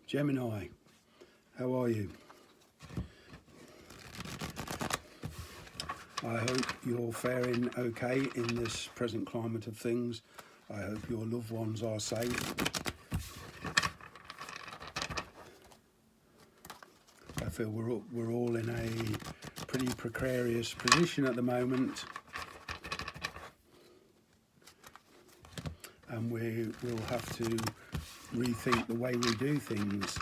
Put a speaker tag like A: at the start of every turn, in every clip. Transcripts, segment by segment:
A: Gemini, how are you? I hope you're faring okay in this present climate of things. I hope your loved ones are safe. I feel we're all in a pretty precarious position at the moment, and we will have to rethink the way we do things.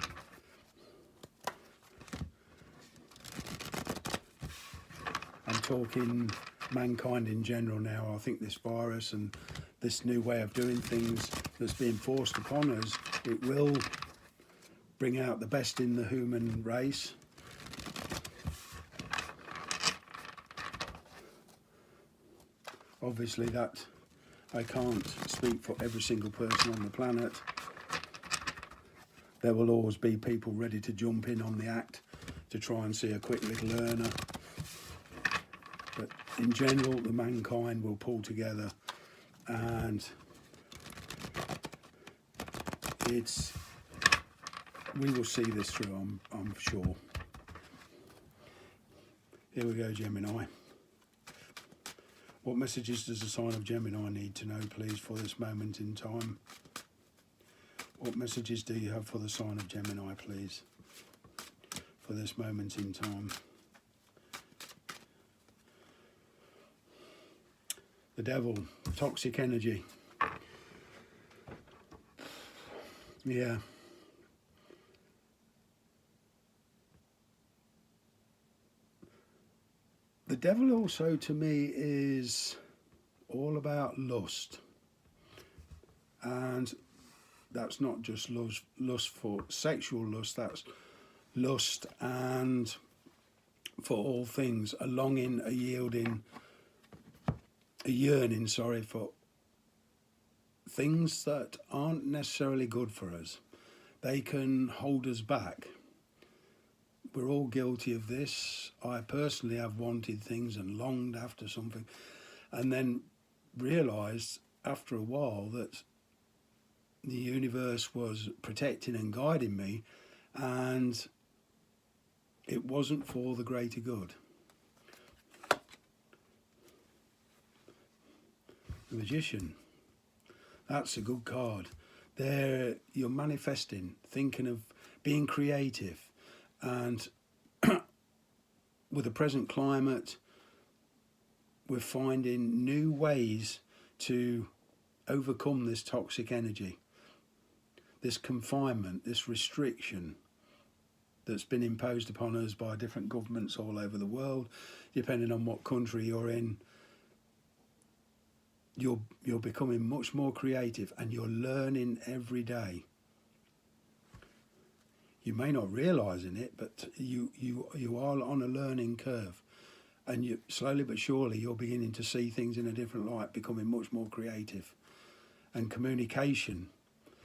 A: I'm talking mankind in general now. I think this virus and this new way of doing things that's being forced upon us, it will bring out the best in the human race. Obviously that I can't speak for every single person on the planet. There will always be people ready to jump in on the act to try and see a quick little earner. But in general, the mankind will pull together, and we will see this through, I'm sure. Here we go, Gemini. What messages does the sign of Gemini need to know, please, for this moment in time? What messages do you have for the sign of Gemini, please, for this moment in time? The Devil, toxic energy. Yeah. The Devil also, to me, is all about lust. And that's not just lust for sexual lust, that's lust and for all things, a longing, a yearning, for things that aren't necessarily good for us. They can hold us back. We're all guilty of this. I personally have wanted things and longed after something, and then realised after a while that the universe was protecting and guiding me, and it wasn't for the greater good. The Magician, that's a good card. There you're manifesting, thinking of being creative, and with the present climate, we're finding new ways to overcome this toxic energy, this confinement, this restriction that's been imposed upon us by different governments all over the world. Depending on what country you're in, you're becoming much more creative, and you're learning every day. You may not realising it, but you are on a learning curve, and you slowly but surely you're beginning to see things in a different light, becoming much more creative. And communication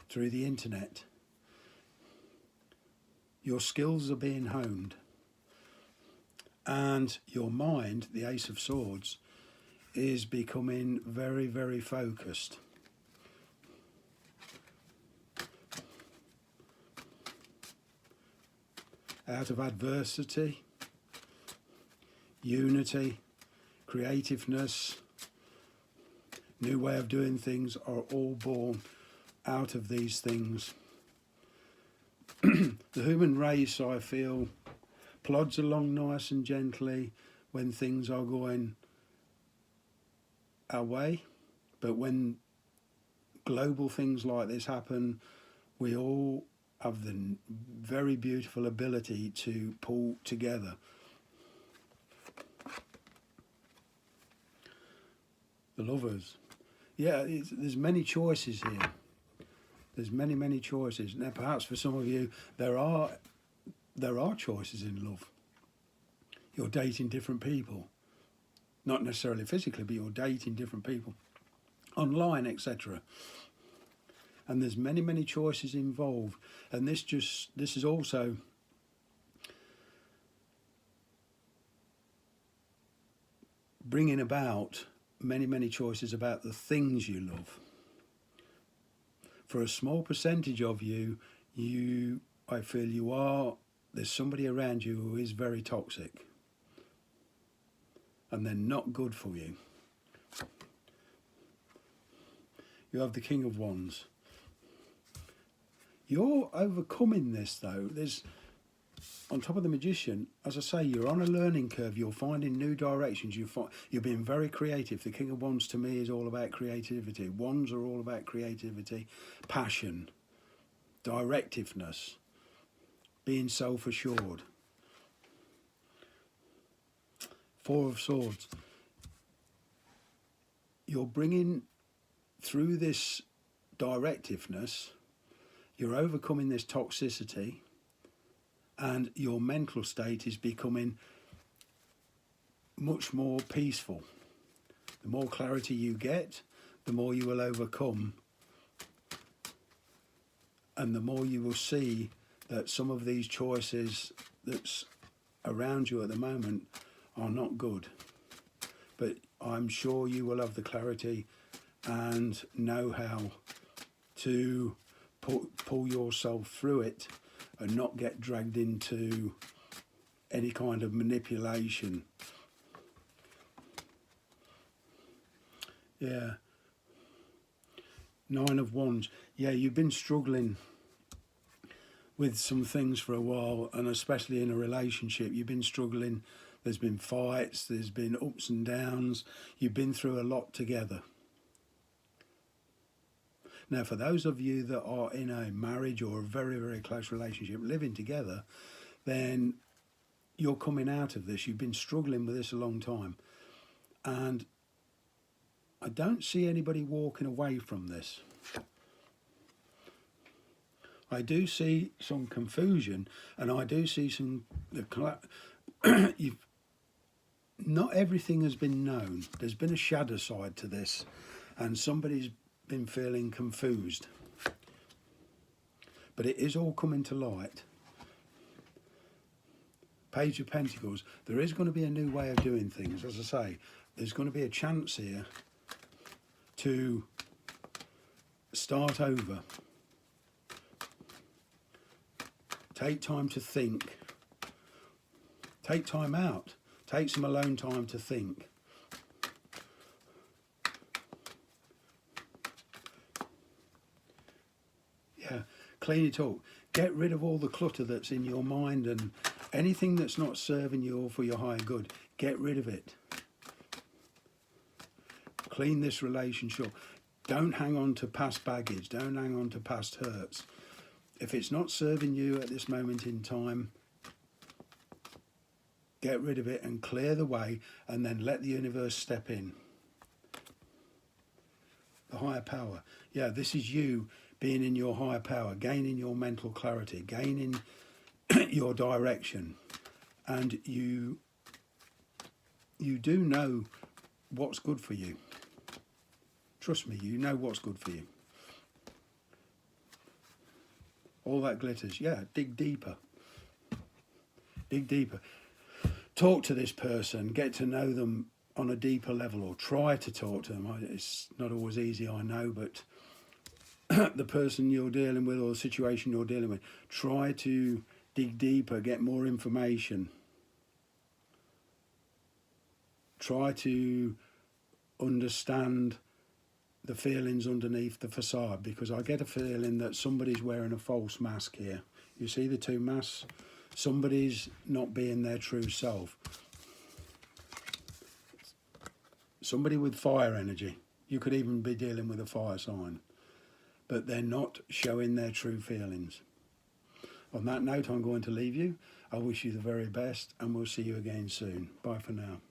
A: through the internet, your skills are being honed, and your mind, the Ace of Swords, is becoming very, very focused. Out of adversity, unity, creativeness, new way of doing things are all born out of these things. The human race, I feel, plods along nice and gently when things are going our way, but when global things like this happen, we all have the very beautiful ability to pull together. The Lovers, yeah, there's many choices here. There's many choices. Now, perhaps for some of you, there are choices in love. You're dating different people. Not necessarily physically, but you're dating different people online, etc. And there's many choices involved. And this is also bringing about many choices about the things you love. For a small percentage of you, you I feel you are, there's somebody around you who is very toxic, and they're not good for you. You have the King of Wands. You're overcoming this though. There's, on top of the Magician, as I say, you're on a learning curve. You're finding new directions. You're being very creative. The King of Wands to me is all about creativity. Wands are all about creativity, passion, directiveness, being self-assured. Four of Swords. You're bringing through this directiveness, you're overcoming this toxicity, and your mental state is becoming much more peaceful. The more clarity you get, the more you will overcome, and the more you will see that some of these choices that's around you at the moment are not good. But I'm sure you will have the clarity and know how to pull yourself through it and not get dragged into any kind of manipulation. Yeah. Nine of Wands. Yeah, you've been struggling with some things for a while, and especially in a relationship, you've been struggling. There's been fights, there's been ups and downs. You've been through a lot together. Now, for those of you that are in a marriage or a very, very close relationship, living together, then you're coming out of this. You've been struggling with this a long time. And I don't see anybody walking away from this. I do see some confusion, and I do see some... Not everything has been known. There's been a shadow side to this, and somebody's been feeling confused, but it is all coming to light. Page of Pentacles. There is going to be a new way of doing things. As I say, there's going to be a chance here to start over. Take time to think. Take time out. Take some alone time to think. Yeah, clean it up. Get rid of all the clutter that's in your mind, and anything that's not serving you or for your higher good, get rid of it. Clean this relationship. Don't hang on to past baggage. Don't hang on to past hurts. If it's not serving you at this moment in time, get rid of it and clear the way, and then let the universe step in. The higher power. Yeah, this is you being in your higher power, gaining your mental clarity, gaining your direction. And you do know what's good for you. Trust me, you know what's good for you. All that glitters. Yeah, dig deeper. Dig deeper. Talk to this person, get to know them on a deeper level, or try to talk to them. It's not always easy, I know, but the person you're dealing with or the situation you're dealing with, try to dig deeper, get more information. Try to understand the feelings underneath the facade, because I get a feeling that somebody's wearing a false mask here. You see the two masks? Somebody's not being their true self. Somebody with fire energy. You could even be dealing with a fire sign. But they're not showing their true feelings. On that note, I'm going to leave you. I wish you the very best, and we'll see you again soon. Bye for now.